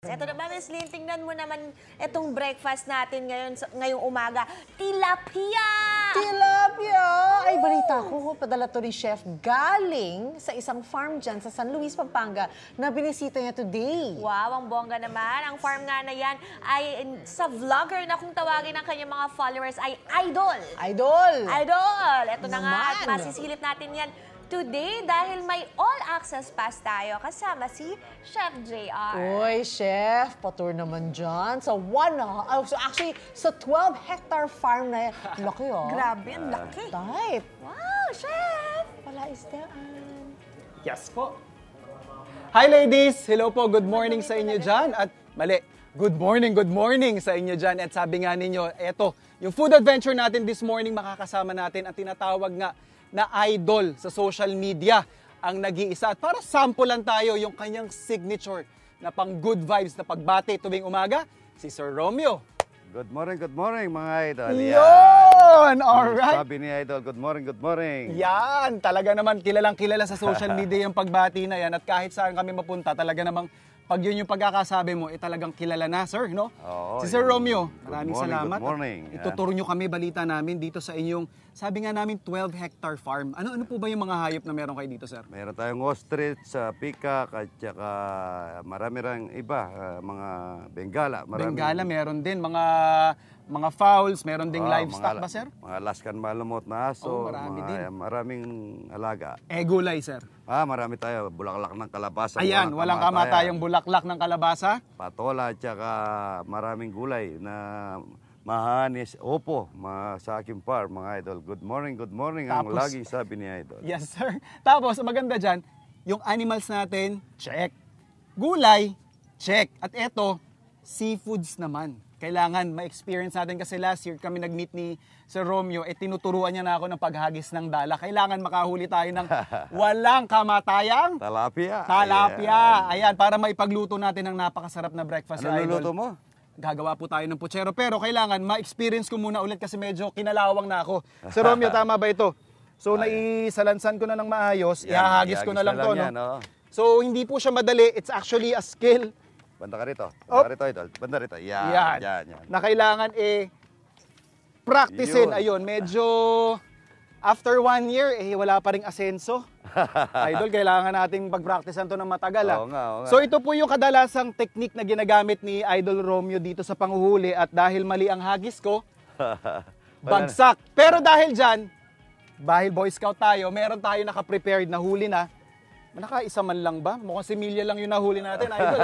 Ito naman, Miss Lynn, tingnan mo naman itong breakfast natin ngayong umaga. Tilapia! Tilapia! Ay, balita ko, padala to ni Chef galing sa isang farm dyan sa San Luis, Pampanga na binisita niya today. Wow, ang bongga naman. Ang farm nga na yan ay sa vlogger na kung tawagin ng kanyang mga followers ay Idol. Idol! Idol! Ito na nga Naman. at masisilip natin yan today dahil may all-access pass tayo kasama si Chef JR. Uy, Chef, patour naman dyan. Sa actually, sa 12-hectare farm na yan. Laki, oh. Grabe, ang laki. Type. Wow, Chef! Palaisdaan. Yes po. Hi ladies! Hello po, good morning sa inyo dyan. At mali, good morning sa inyo dyan. At sabi nga ninyo, eto, yung food adventure natin this morning, makakasama natin ang tinatawag nga na idol sa social media ang nag-iisa. At para sampulan tayo yung kanyang signature na pang good vibes na pagbati tuwing umaga, si Sir Romeo. Good morning mga idol. Yun! Alright! Sabi ni idol, good morning. Yan! Talaga naman kilalang kilala sa social media yung pagbati na yan. At kahit saan kami mapunta, talaga namang pag yun yung pagkakasabi mo, talagang kilala na, sir, no? Oo, Si Sir Romeo, good maraming morning, salamat. good morning. Ituturo nyo kami, balita namin dito sa inyong, sabi nga namin, 12-hectare farm. Ano po ba yung mga hayop na meron kayo dito, sir? Meron tayong ostrich, peacock, at saka marami rin iba, mga bengala. Bengala, meron din. Mga fowls, meron ding livestock ba, sir? Mga Alaskan Malamute na aso. Oh, marami din. Maraming alaga. Gulay, sir. Marami tayo. Bulaklak ng kalabasa. Ayan, walang kamatayang bulaklak ng kalabasa. Patola, at saka maraming gulay na mahanis. Opo, sa aking farm, mga idol. Good morning. Ang Tapos, laging sabi ni idol. Yes, sir. Tapos, ang maganda dyan, yung animals natin, check. Gulay, check. At eto, seafoods naman. Kailangan ma-experience natin kasi last year kami nag-meet ni Sir Romeo, tinuturuan niya na ako ng paghagis ng dala. Kailangan makahuli tayo ng walang kamatayang Talapia. Ayan, para maipagluto natin ng napakasarap na breakfast. Ano Idol. luluto mo? Gagawa po tayo ng putsero. Pero kailangan ma-experience ko muna ulit kasi medyo kinalawang na ako. Sir Romeo, tama ba ito? So, naisalansan ko na ng maayos. Ihahagis ko na lang to. Yan, No? So, hindi po siya madali. It's actually a skill. Banda ka rito. Oh. Idol. Banda rito. Yan. Na kailangan practicein. Yun. Ayun, medyo after 1 year, wala pa ring asenso. Idol, kailangan nating pag-practicean to ng matagal. Oo nga. So ito po yung kadalasang technique na ginagamit ni Idol Romeo dito sa panguhuli at dahil mali ang hagis ko, bagsak. Pero dahil dyan, dahil Boy Scout tayo, meron tayo naka-prepared na huli na. Nakaisa man lang ba? Mukhang si Milya lang yung nahuli natin. Idol,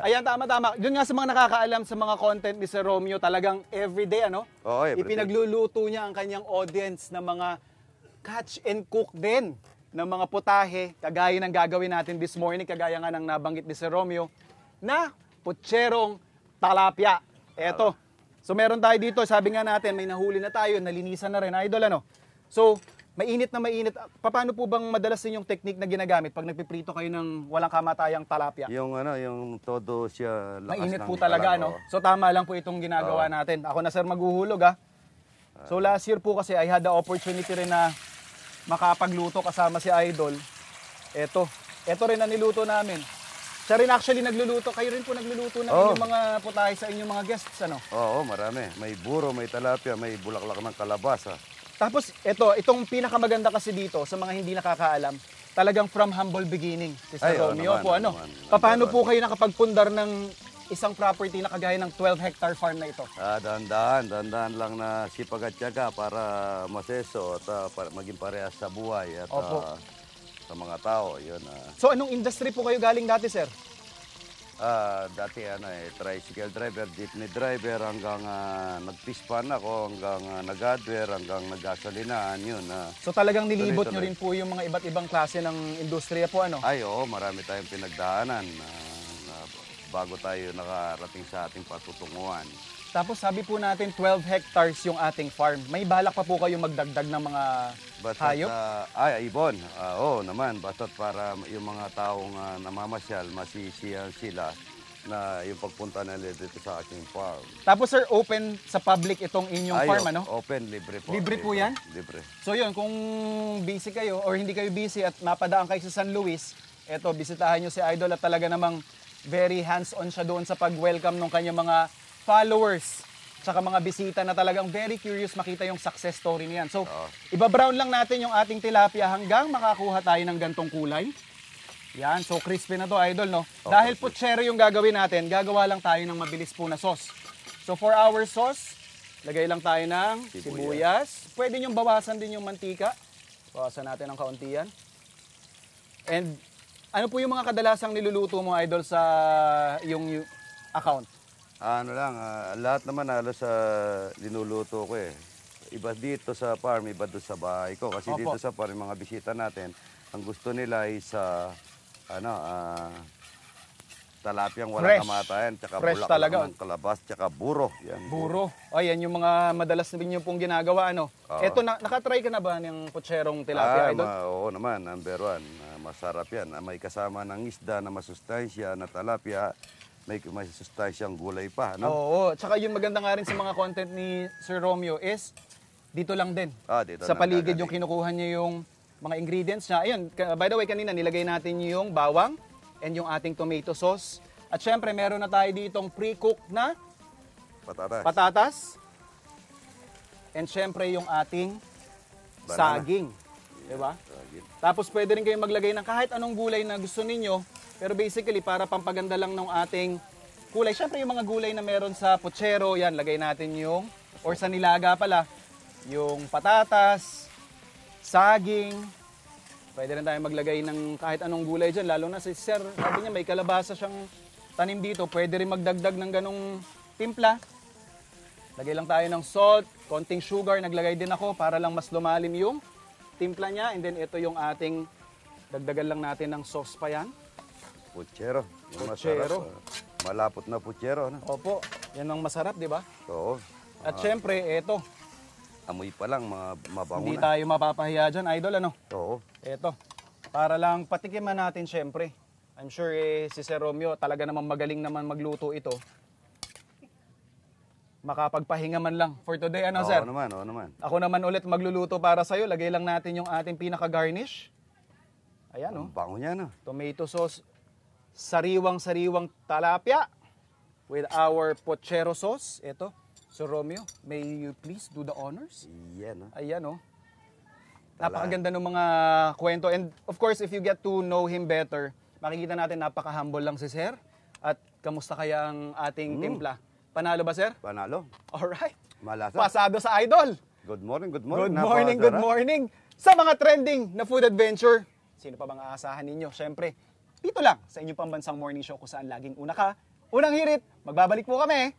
Ayan, tama. Doon nga sa mga nakakaalam sa mga content ni Sir Romeo, talagang everyday, Oo, everyday. Ipinagluluto niya ang kanyang audience ng mga catch and cook din ng mga putahe, kagaya ng gagawin natin this morning, kagaya nga ng nabanggit ni Sir Romeo, na putserong talapia. Eto. So meron tayo dito, sabi nga natin, may nahuli na tayo, nalinisan na rin. Idol, So, mainit na mainit. Paano po bang madalas yung technique na ginagamit pag nagpiprito kayo ng walang kamatayang talapia? Yung todo siya lakas Mainit ng po talaga, kalan, So tama lang po itong ginagawa natin. Ako na, sir, maghuhulog, So last year po kasi I had the opportunity rin na makapagluto kasama si Idol. Ito rin ang niluto namin. Siya rin actually nagluluto. Kayo rin po nagluluto ng inyong mga putahe sa inyong mga guests, Oo, marami. May buro, may talapia, may bulaklak ng kalabasa. Tapos itong pinakamaganda kasi dito sa mga hindi nakakaalam, talagang from humble beginning si Sir Romeo po. Paano po kayo nakapagpundar ng isang property na kagaya ng 12-hectare farm na ito? Dahan-dahan lang na sipag at tiyaga para maseso at para maging parehas sa buhay at sa mga tao. Yun. So anong industry po kayo galing dati, sir? Dati tricycle driver, jeepney driver, hanggang nag-pispan ako, hanggang nag-hardware, hanggang nag-gasolinaan, yun. So talagang nilibot nyo rin po yung mga iba't ibang klase ng industriya po, Ay, oo, marami tayong pinagdaanan bago tayo nakarating sa ating patutunguhan. Tapos sabi po natin 12 hectares yung ating farm. May balak pa po kayo magdagdag ng mga hayop? Ibon. Oo naman, basta't para yung mga taong namamasyal, masisiyahan sila na yung pagpunta nila dito sa aking farm. Tapos sir, open sa public itong inyong farm, Open, libre po. Libre po yan? Libre. So yun, kung busy kayo or hindi kayo busy at napadaan kayo sa San Luis, bisitahan nyo si Idol at talaga namang very hands-on siya doon sa pag-welcome ng kanyang mga followers tsaka mga bisita na talagang very curious makita yung success story niyan. So, iba-brown lang natin yung ating tilapia hanggang makakuha tayo ng gantong kulay. Yan, so crispy na to, idol, no? Dahil putsero yung gagawin natin, gagawa lang tayo ng mabilis po na sauce. So, for our sauce, lagay lang tayo ng sibuyas. Pwede nyo bawasan din yung mantika. Bawasan natin ng kaunti yan. And ano po yung mga kadalasang niluluto mo, idol, sa yung account? Ano lang, lahat naman halos sa linuluto ko eh. Iba dito sa farm, iba doon sa bahay ko. Kasi dito sa farm, yung mga bisita natin, ang gusto nila ay sa talapyang walang Fresh. kamatayan, tsaka Fresh bulaklak talaga. ng kalabas, tsaka buro. Yan, Buro. O, yan yung mga madalas na niyo pong ginagawa, ano? Eto, nakatry ka na ba ng putserong tilapia, idol? Oo naman, number one. Masarap yan. May kasama ng isda na masustansya na talapia. May sustansyang gulay pa, no? Oo, tsaka yung maganda nga rin sa mga content ni Sir Romeo is dito lang din. Dito Sa lang paligid gagaling. yung kinukuha niya yung mga ingredients niya. Ayun, by the way, kanina nilagay natin yung bawang and yung ating tomato sauce. At syempre, meron na tayo ditong pre-cook na Patatas. patatas. And syempre, yung ating Banana. saging. Diba? Saging. Tapos pwede rin kayong maglagay ng kahit anong gulay na gusto ninyo. Pero basically, para pampaganda lang ng ating kulay. Syempre, yung mga gulay na meron sa putsero, yan, lagay natin yung, or sa nilaga pala, yung patatas, saging. Pwede rin tayo maglagay ng kahit anong gulay dyan. Lalo na si Sir, sabi niya, may kalabasa siyang tanim dito. Pwede rin magdagdag ng ganong timpla. Lagay lang tayo ng salt, konting sugar. Naglagay din ako para lang mas lumalim yung timpla niya. And then ito yung ating, dagdagan lang natin ng sauce pa yan. Putsero. Yung Putsero. masarap, malapot na putsero, no? Opo, yan ang masarap, di ba? Oo. At syempre, eto, Amoy pa lang, mabango hindi na. tayo mapapahiya dyan, idol, ano? Oo. Eto, para lang patikiman natin syempre. I'm sure si Sir Romeo talaga naman magaling naman magluto ito. Makapagpahinga man lang for today, ano, Sir? Oo naman, oo naman. Ako naman ulit magluluto para sa'yo. Lagay lang natin yung ating pinaka-garnish. Ayan, oh. Ang bango niya, no? Tomato sauce, sariwang-sariwang talapia with our pochero sauce. Ito, Sir Romeo, may you please do the honors? Yan, no? Ayan, oh. Napakaganda ng mga kwento. And of course, if you get to know him better, makikita natin napaka-humble lang si Sir. At kamusta kaya ang ating timpla? Panalo ba, Sir? Panalo. Alright. Malasa. Pasado sa idol. Good morning, good morning. Good morning, good morning. Sa mga trending na food adventure, sino pa bang aasahan ninyo? Siyempre, dito lang sa inyong pambansang morning show kung saan laging una ka, unang hirit. Magbabalik po kami